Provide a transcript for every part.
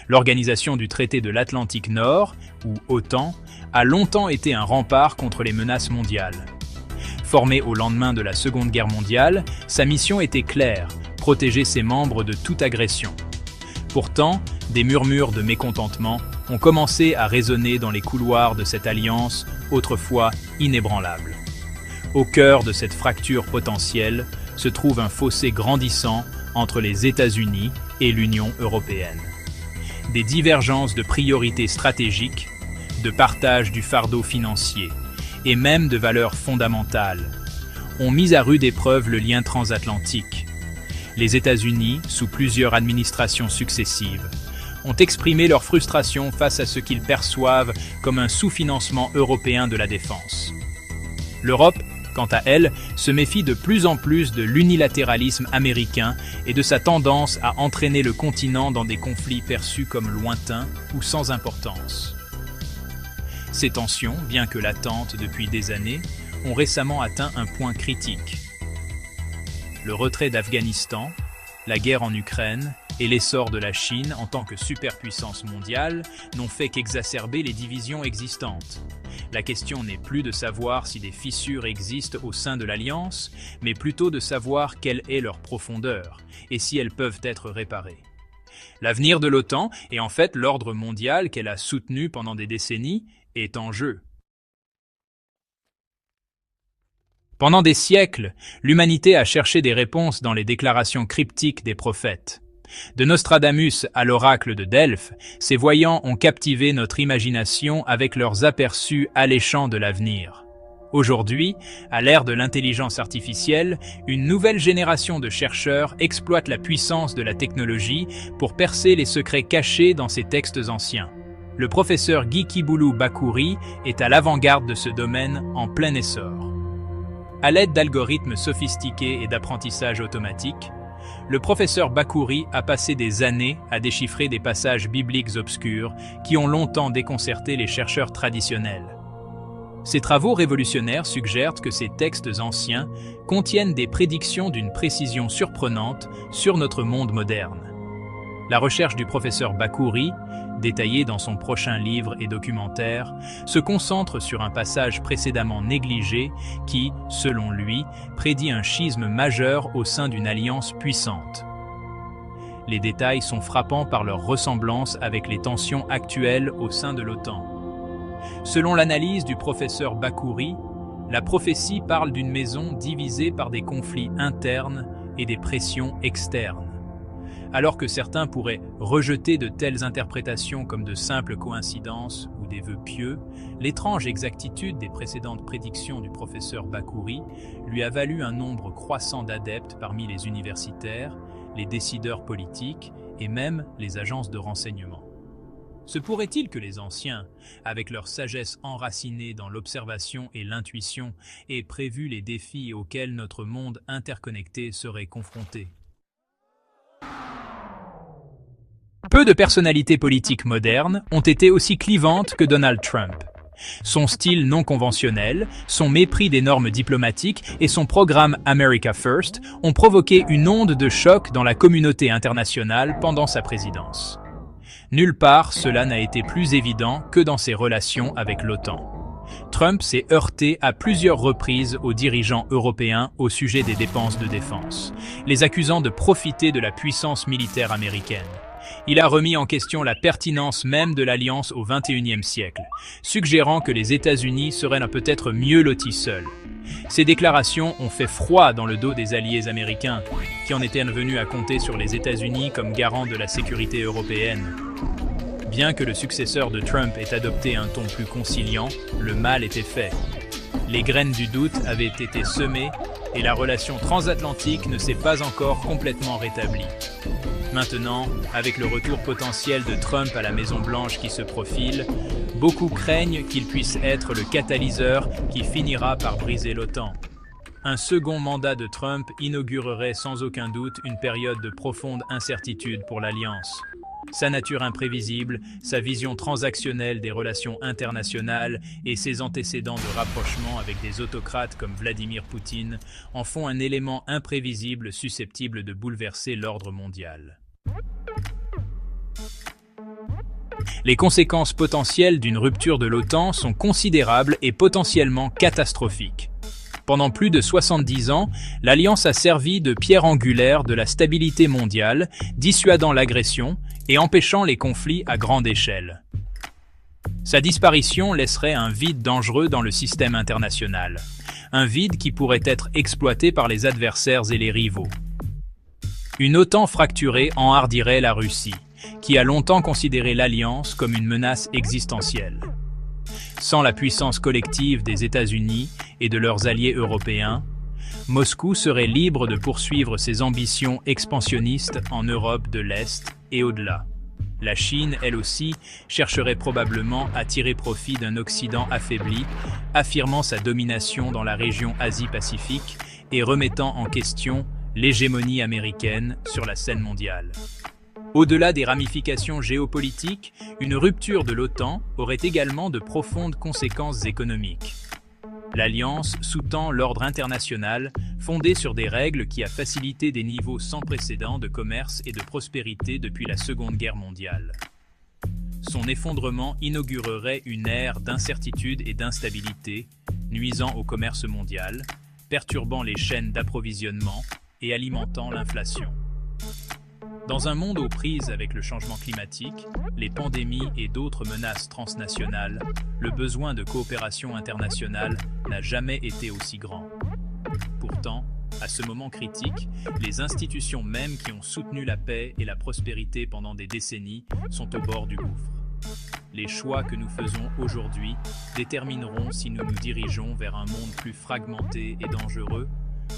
L'organisation du traité de l'Atlantique Nord, ou OTAN, a longtemps été un rempart contre les menaces mondiales. Formée au lendemain de la Seconde Guerre mondiale, sa mission était claire, protéger ses membres de toute agression. Pourtant, des murmures de mécontentement ont commencé à résonner dans les couloirs de cette alliance, autrefois inébranlable. Au cœur de cette fracture potentielle se trouve un fossé grandissant entre les États-Unis et l'Union européenne. Des divergences de priorités stratégiques, de partage du fardeau financier et même de valeurs fondamentales ont mis à rude épreuve le lien transatlantique. Les États-Unis, sous plusieurs administrations successives, ont exprimé leur frustration face à ce qu'ils perçoivent comme un sous-financement européen de la défense. L'Europe, quant à elle, se méfie de plus en plus de l'unilatéralisme américain et de sa tendance à entraîner le continent dans des conflits perçus comme lointains ou sans importance. Ces tensions, bien que latentes depuis des années, ont récemment atteint un point critique. Le retrait d'Afghanistan, la guerre en Ukraine et l'essor de la Chine en tant que superpuissance mondiale n'ont fait qu'exacerber les divisions existantes. La question n'est plus de savoir si des fissures existent au sein de l'Alliance, mais plutôt de savoir quelle est leur profondeur et si elles peuvent être réparées. L'avenir de l'OTAN, et en fait l'ordre mondial qu'elle a soutenu pendant des décennies, est en jeu. Pendant des siècles, l'humanité a cherché des réponses dans les déclarations cryptiques des prophètes. De Nostradamus à l'oracle de Delphes, ces voyants ont captivé notre imagination avec leurs aperçus alléchants de l'avenir. Aujourd'hui, à l'ère de l'intelligence artificielle, une nouvelle génération de chercheurs exploite la puissance de la technologie pour percer les secrets cachés dans ces textes anciens. Le professeur Geekiboulou Bakouri est à l'avant-garde de ce domaine en plein essor. À l'aide d'algorithmes sophistiqués et d'apprentissage automatique, le professeur Bakouri a passé des années à déchiffrer des passages bibliques obscurs qui ont longtemps déconcerté les chercheurs traditionnels. Ces travaux révolutionnaires suggèrent que ces textes anciens contiennent des prédictions d'une précision surprenante sur notre monde moderne. La recherche du professeur Bakouri, détaillée dans son prochain livre et documentaire, se concentre sur un passage précédemment négligé qui, selon lui, prédit un schisme majeur au sein d'une alliance puissante. Les détails sont frappants par leur ressemblance avec les tensions actuelles au sein de l'OTAN. Selon l'analyse du professeur Bakouri, la prophétie parle d'une maison divisée par des conflits internes et des pressions externes. Alors que certains pourraient rejeter de telles interprétations comme de simples coïncidences ou des vœux pieux, l'étrange exactitude des précédentes prédictions du professeur Bakouri lui a valu un nombre croissant d'adeptes parmi les universitaires, les décideurs politiques et même les agences de renseignement. Se pourrait-il que les anciens, avec leur sagesse enracinée dans l'observation et l'intuition, aient prévu les défis auxquels notre monde interconnecté serait confronté ? Peu de personnalités politiques modernes ont été aussi clivantes que Donald Trump. Son style non conventionnel, son mépris des normes diplomatiques et son programme America First ont provoqué une onde de choc dans la communauté internationale pendant sa présidence. Nulle part cela n'a été plus évident que dans ses relations avec l'OTAN. Trump s'est heurté à plusieurs reprises aux dirigeants européens au sujet des dépenses de défense, les accusant de profiter de la puissance militaire américaine. Il a remis en question la pertinence même de l'alliance au XXIe siècle, suggérant que les États-Unis seraient peut-être mieux lotis seuls. Ces déclarations ont fait froid dans le dos des alliés américains, qui en étaient venus à compter sur les États-Unis comme garant de la sécurité européenne. Bien que le successeur de Trump ait adopté un ton plus conciliant, le mal était fait. Les graines du doute avaient été semées et la relation transatlantique ne s'est pas encore complètement rétablie. Maintenant, avec le retour potentiel de Trump à la Maison-Blanche qui se profile, beaucoup craignent qu'il puisse être le catalyseur qui finira par briser l'OTAN. Un second mandat de Trump inaugurerait sans aucun doute une période de profonde incertitude pour l'Alliance. Sa nature imprévisible, sa vision transactionnelle des relations internationales et ses antécédents de rapprochement avec des autocrates comme Vladimir Poutine en font un élément imprévisible susceptible de bouleverser l'ordre mondial. Les conséquences potentielles d'une rupture de l'OTAN sont considérables et potentiellement catastrophiques. Pendant plus de 70 ans, l'Alliance a servi de pierre angulaire de la stabilité mondiale, dissuadant l'agression et empêchant les conflits à grande échelle. Sa disparition laisserait un vide dangereux dans le système international, un vide qui pourrait être exploité par les adversaires et les rivaux. Une OTAN fracturée enhardirait la Russie, qui a longtemps considéré l'Alliance comme une menace existentielle. Sans la puissance collective des États-Unis et de leurs alliés européens, Moscou serait libre de poursuivre ses ambitions expansionnistes en Europe de l'Est et au-delà. La Chine, elle aussi, chercherait probablement à tirer profit d'un Occident affaibli, affirmant sa domination dans la région Asie-Pacifique et remettant en question l'hégémonie américaine sur la scène mondiale. Au-delà des ramifications géopolitiques, une rupture de l'OTAN aurait également de profondes conséquences économiques. L'Alliance sous-tend l'ordre international, fondé sur des règles qui a facilité des niveaux sans précédent de commerce et de prospérité depuis la Seconde Guerre mondiale. Son effondrement inaugurerait une ère d'incertitude et d'instabilité, nuisant au commerce mondial, perturbant les chaînes d'approvisionnement et alimentant l'inflation. Dans un monde aux prises avec le changement climatique, les pandémies et d'autres menaces transnationales, le besoin de coopération internationale n'a jamais été aussi grand. Pourtant, à ce moment critique, les institutions mêmes qui ont soutenu la paix et la prospérité pendant des décennies sont au bord du gouffre. Les choix que nous faisons aujourd'hui détermineront si nous nous dirigeons vers un monde plus fragmenté et dangereux,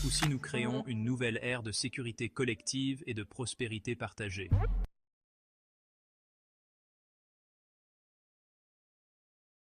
ou si nous créons une nouvelle ère de sécurité collective et de prospérité partagée.